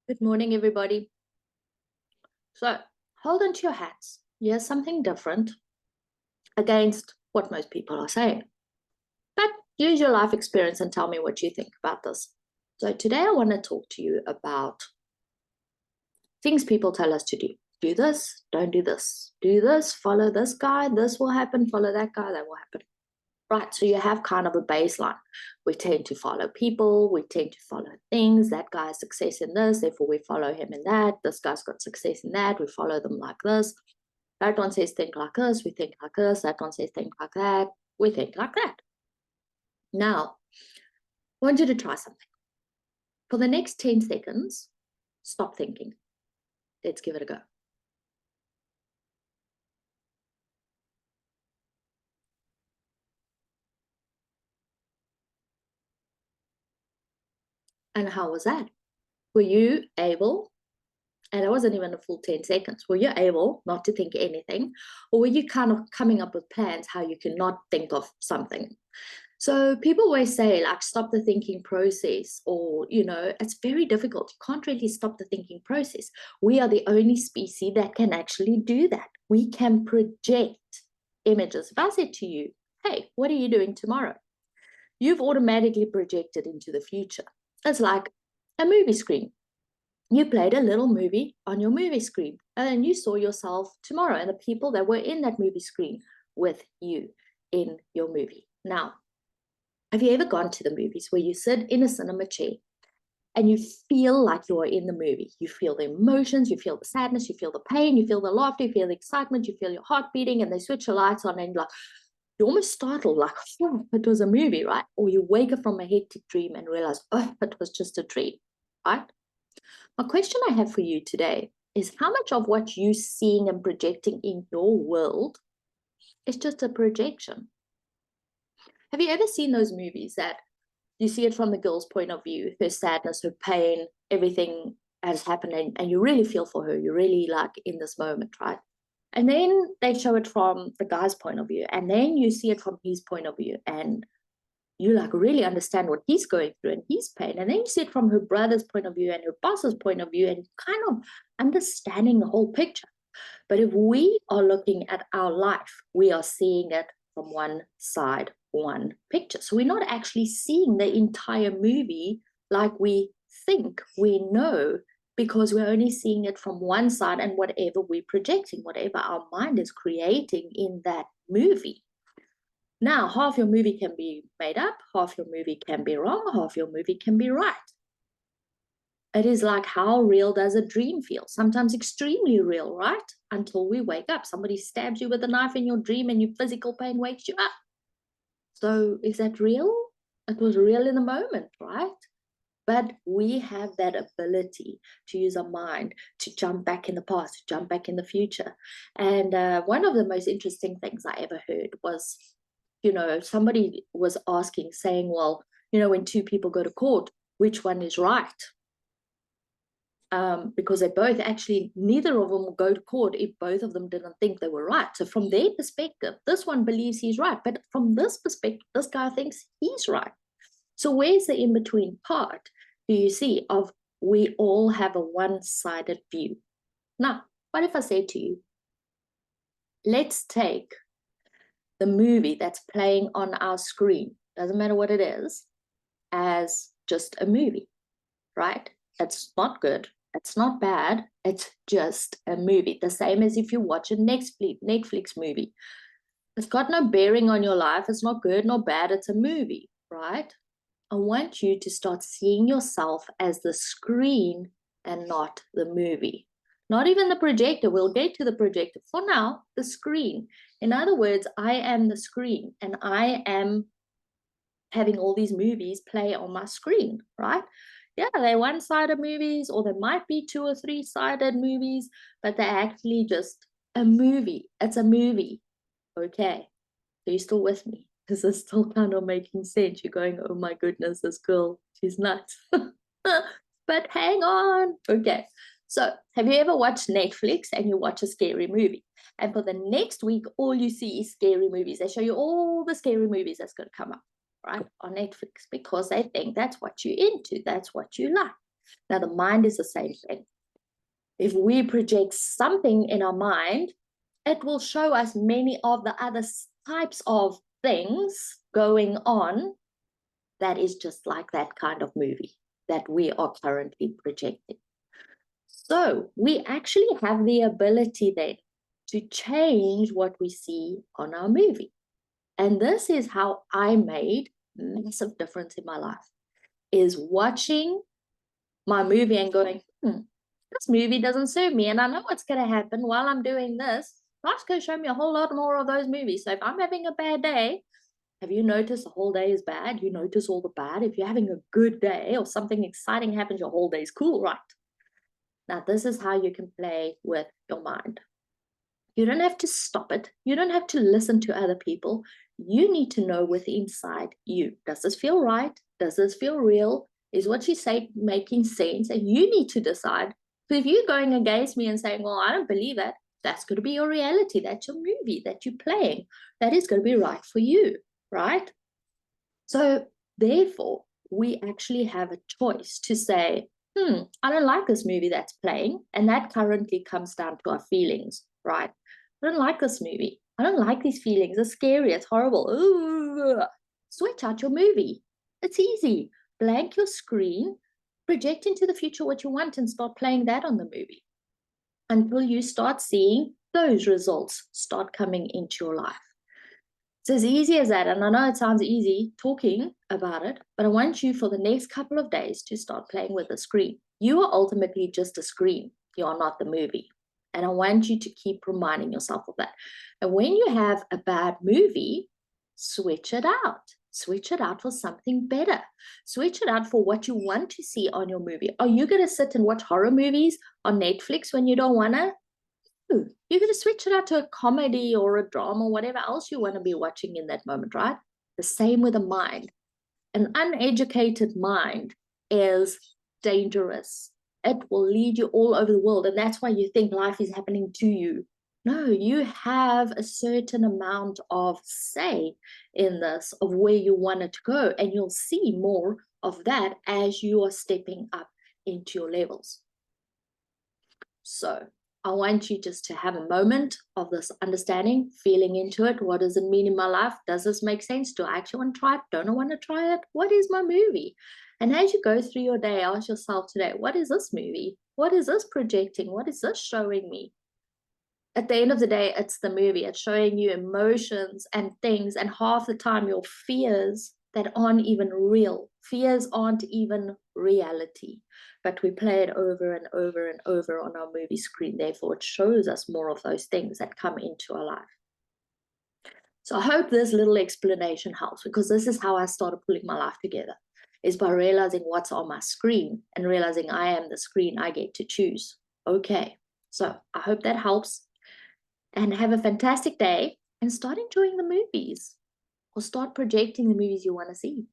Good morning, everybody. So hold on to your hats. Here's something different against what most people are saying. But use your life experience and tell me what you think about this. So today I want to talk to you about things people tell us to do. Do this, don't do this. Do this, follow this guy, this will happen, follow that guy, that will happen. Right, so you have kind of a baseline. We tend to follow people, we tend to follow things. That guy has success in this, therefore we follow him in that. This guy's got success in that, we follow them like this. That one says think like this, we think like this. That one says think like that, we think like that. Now, I want you to try something. For the next 10 seconds, stop thinking. Let's give it a go. And how was that? Were you able, and it wasn't even a full 10 seconds, were you able not to think anything? Or were you kind of coming up with plans how you can not think of something? So people always say, like, stop the thinking process, or, it's very difficult. You can't really stop the thinking process. We are the only species that can actually do that. We can project images. If I said to you, hey, what are you doing tomorrow? You've automatically projected into the future. It's like a movie screen. You played a little movie on your movie screen, and then you saw yourself tomorrow and the people that were in that movie screen with you in your movie. Now, have you ever gone to the movies where you sit in a cinema chair and you feel like you're in the movie? You feel the emotions, you feel the sadness, you feel the pain, you feel the laughter, you feel the excitement, you feel your heart beating, and they switch the lights on and you're almost startled, like, oh, it was a movie, right? Or you wake up from a hectic dream and realize, oh, it was just a dream, right? My question I have for you today is how much of what you're seeing and projecting in your world is just a projection? Have you ever seen those movies that you see it from the girl's point of view, her sadness, her pain, everything has happened, and you really feel for her. You're really like in this moment, right? And then they show it from the guy's point of view, and then you see it from his point of view, and you like really understand what he's going through and his pain. And then you see it from her brother's point of view and her boss's point of view, and kind of understanding the whole picture. But if we are looking at our life, we are seeing it from one side, one picture. So we're not actually seeing the entire movie like we think we know, because we're only seeing it from one side and whatever we're projecting, whatever our mind is creating in that movie. Now, half your movie can be made up, half your movie can be wrong, half your movie can be right. It is like, how real does a dream feel? Sometimes extremely real, right? Until we wake up. Somebody stabs you with a knife in your dream and your physical pain wakes you up. So is that real? It was real in the moment, right? But we have that ability to use our mind to jump back in the past, to jump back in the future. And one of the most interesting things I ever heard was, somebody was asking, saying, well, when two people go to court, which one is right? Because they both actually, neither of them will go to court if both of them didn't think they were right. So from their perspective, this one believes he's right, but from this perspective, this guy thinks he's right. So where's the in-between part, do you see, of we all have a one-sided view? Now, what if I say to you, let's take the movie that's playing on our screen, doesn't matter what it is, as just a movie, right? It's not good. It's not bad. It's just a movie. The same as if you watch a Netflix movie. It's got no bearing on your life. It's not good nor bad. It's a movie, right? I want you to start seeing yourself as the screen and not the movie. Not even the projector. We'll get to the projector. For now, the screen. In other words, I am the screen and I am having all these movies play on my screen, right? Yeah, they're one-sided movies, or there might be 2 or 3-sided movies, but they're actually just a movie. It's a movie. Okay. Are you still with me? Is this still kind of making sense? You're going, oh my goodness, this girl, she's nuts. But hang on. Okay. So have you ever watched Netflix and you watch a scary movie? And for the next week, all you see is scary movies. They show you all the scary movies that's going to come up, right, on Netflix, because they think that's what you're into. That's what you like. Now, the mind is the same thing. If we project something in our mind, it will show us many of the other types of things going on that is just like that kind of movie that we are currently projecting. So we actually have the ability then to change what we see on our movie. And this is how I made massive difference in my life, is watching my movie and going, this movie doesn't serve me. And I know what's going to happen while I'm doing this. Life's going to show me a whole lot more of those movies. So if I'm having a bad day, have you noticed the whole day is bad? You notice all the bad. If you're having a good day or something exciting happens, your whole day is cool, right? Now, this is how you can play with your mind. You don't have to stop it. You don't have to listen to other people. You need to know within inside you. Does this feel right? Does this feel real? Is what you say making sense? And you need to decide. So if you're going against me and saying, well, I don't believe that, that's going to be your reality. That's your movie that you're playing. That is going to be right for you, right? So therefore, we actually have a choice to say, I don't like this movie that's playing. And that currently comes down to our feelings, right? I don't like this movie. I don't like these feelings. It's scary. It's horrible. Ooh. Switch out your movie. It's easy. Blank your screen, project into the future what you want, and start playing that on the movie until you start seeing those results start coming into your life. It's as easy as that. And I know it sounds easy talking about it, but I want you for the next couple of days to start playing with the screen. You are ultimately just a screen. You are not the movie. And I want you to keep reminding yourself of that. And when you have a bad movie, switch it out. Switch it out for something better. Switch it out for what you want to see on your movie. Are you going to sit and watch horror movies on Netflix when you don't want to? You're going to switch it out to a comedy or a drama, whatever else you want to be watching in that moment, right? The same with a mind. An uneducated mind is dangerous. It will lead you all over the world. And that's why you think life is happening to you. No, you have a certain amount of say in this, of where you want it to go. And you'll see more of that as you are stepping up into your levels. So I want you just to have a moment of this understanding, feeling into it. What does it mean in my life? Does this make sense? Do I actually want to try it? Don't I want to try it? What is my movie? And as you go through your day, ask yourself today, what is this movie? What is this projecting? What is this showing me? At the end of the day, it's the movie. It's showing you emotions and things. And half the time, your fears that aren't even real. Fears aren't even reality. But we play it over and over and over on our movie screen. Therefore, it shows us more of those things that come into our life. So I hope this little explanation helps, because this is how I started pulling my life together, is by realizing what's on my screen and realizing I am the screen. I get to choose. Okay, so I hope that helps. And have a fantastic day and start enjoying the movies, or start projecting the movies you want to see.